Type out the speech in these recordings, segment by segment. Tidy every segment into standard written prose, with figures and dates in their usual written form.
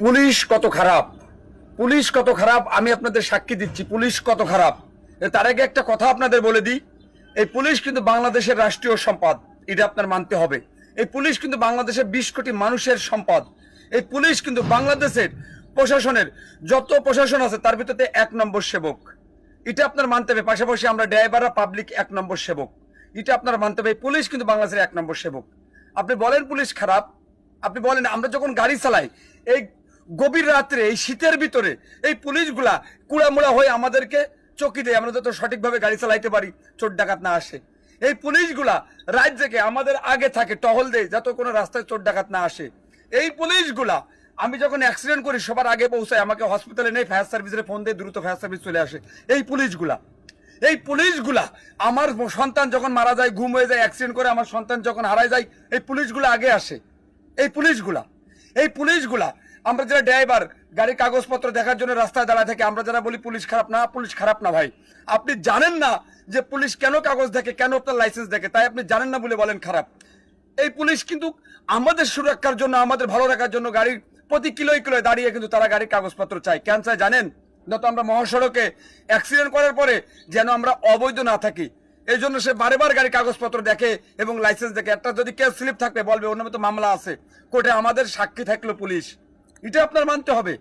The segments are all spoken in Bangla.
পুলিশ কত খারাপ, পুলিশ কত খারাপ আমি আপনাদের সাক্ষী দিচ্ছি। পুলিশ কত খারাপ তার আগে একটা কথা আপনাদের বলে দিই, এই পুলিশ কিন্তু বাংলাদেশের রাষ্ট্রীয় সম্পদ, এটা আপনার মানতে হবে। এই পুলিশ কিন্তু বাংলাদেশের 20 কোটি মানুষের সম্পদ। এই পুলিশ কিন্তু বাংলাদেশের প্রশাসনের যত প্রশাসন আছে তার ভিতরে 1 নম্বর সেবক, এটা আপনার মানতে হবে। পাশাপাশি আমরা ড্রাইভাররা পাবলিক 1 নম্বর সেবক, এটা আপনার মানতে হবে। পুলিশ কিন্তু বাংলাদেশের 1 নম্বর সেবক। আপনি বলেন পুলিশ খারাপ, আপনি বলেন আমরা যখন গাড়ি চালাই এই গভীর রাত্রে এই শীতের ভিতরে এই পুলিশগুলা কুড়ামুড়া হয়ে আমাদেরকে চকি দেয়, আমরা যত সঠিকভাবে গাড়ি চালাইতে পারি, চোর ডাকাত না আসে। এই পুলিশগুলা রাত জেগে আমাদের আগে থাকে, টহল দেয় যাতে কোনো রাস্তায় চোর ডাকাত না আসে। এই পুলিশগুলা আমি যখন অ্যাক্সিডেন্ট করি সবার আগে পৌঁছায়, আমাকে হসপিটালে নেই, ফায়ার সার্ভিসের ফোন দিয়ে দ্রুত ফায়ার সার্ভিস চলে আসে। এই পুলিশগুলা আমার সন্তান যখন মারা যায়, গুম হয়ে যায়, অ্যাক্সিডেন্ট করে আমার সন্তান যখন হারায় যায়, এই পুলিশগুলা আগে আসে। এই পুলিশগুলা আমরা যারা ড্রাইভার গাড়ির কাগজপত্র দেখার জন্য রাস্তায় দাঁড়ায় থাকি, আমরা যারা বলি পুলিশ খারাপ না, পুলিশ খারাপ না ভাই। আপনি জানেন না যে পুলিশ কেন কাগজ দেখে, কেন আপনার লাইসেন্স দেখে, তাই আপনি জানেন না বলে বলেন খারাপ। এই পুলিশ কিন্তু আমাদের সুরক্ষার জন্য, আমাদের ভালো রাখার জন্য গাড়ির প্রতি কিলোয় কিলোয় দাঁড়িয়ে কিন্তু তারা গাড়ির কাগজপত্র চায়। কেন চায় জানেন? যত আমরা মহাসড়কে অ্যাক্সিডেন্ট করার পরে যেন আমরা অবৈধ না থাকি, এই জন্য সে বারেবার গাড়ির কাগজপত্র দেখে এবং লাইসেন্স দেখে। একটা যদি কেস স্লিপ থাকবে বলবে অন্য তো মামলা আছে কোর্টে, আমাদের সাক্ষী থাকলো পুলিশ, এটা আপনার মানতে হবে।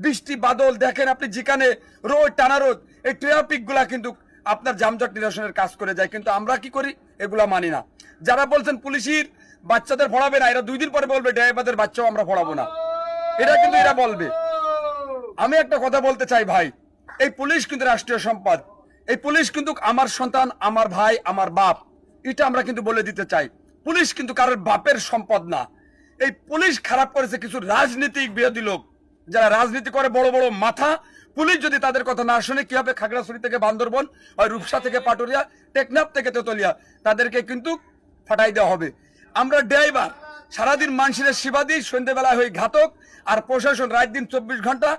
বৃষ্টি বাদল দেখেন আপনি, যেখানে রোদ টানা রোদ, এই ট্রাফিক গুলা কিন্তু আপনার যানজট নিরসনের কাজ করে যায়, কিন্তু আমরা কি করি? এগুলা মানি না। যারা বলছেন পুলিশের বাচ্চাদের পড়াবে না, এরা 2 দিন পরে বলবে ড্রাইভারদের বাচ্চাও আমরা পড়াবো না, এটা কিন্তু এরা বলবে। আমি একটা কথা বলতে চাই ভাই, এই পুলিশ কিন্তু রাষ্ট্রীয় সম্পদ। এই পুলিশ কিন্তু আমার সন্তান, আমার ভাই, আমার বাপ, এটা আমরা কিন্তু বলে দিতে চাই। পুলিশ কিন্তু কারোর বাপের সম্পদ না। এই পুলিশ খারাপ করেছে কিছু রাজনীতিক বিরোধী লোক, যারা রাজনীতি করে বড় বড় মাথা। পুলিশ যদি তাদের কথা না শুনে কি হবে? খাগড়াছড়ি থেকে বান্দরবন, আর রূপসা থেকে পাটুরিয়া, টেকনাফ থেকে তেতুলিয়া, তাদেরকে কিন্তু ফাটাই দেওয়া হবে। আমরা ড্রাইভার সারাদিন মানুষের সেবা দিই, সন্ধ্যেবেলা হয়ে ঘাতক, আর প্রশাসন রাত দিন 24 ঘন্টা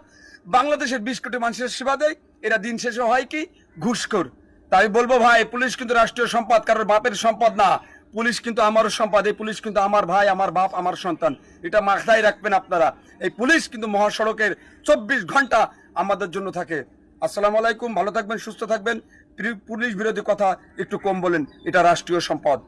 বাংলাদেশের 20 কোটি মানুষের সেবা দেয়। এরা দিন শেষে হয় কি? ঘুষখোর। তাই বলবো ভাই, পুলিশ কিন্তু রাষ্ট্রীয় সম্পদ, কারোর বাপের সম্পদ না। পুলিশ কিন্তু আমারও সম্পদ। এই পুলিশ কিন্তু আমার ভাই, আমার বাপ, আমার সন্তান, এটা মাথায় রাখবেন আপনারা। এই পুলিশ কিন্তু মহাসড়কের 24 ঘন্টা আমাদের জন্য থাকে। আসসালামু আলাইকুম, ভালো থাকবেন, সুস্থ থাকবেন। পুলিশ বিরোধী কথা একটু কম বলেন, এটা রাষ্ট্রীয় সম্পদ।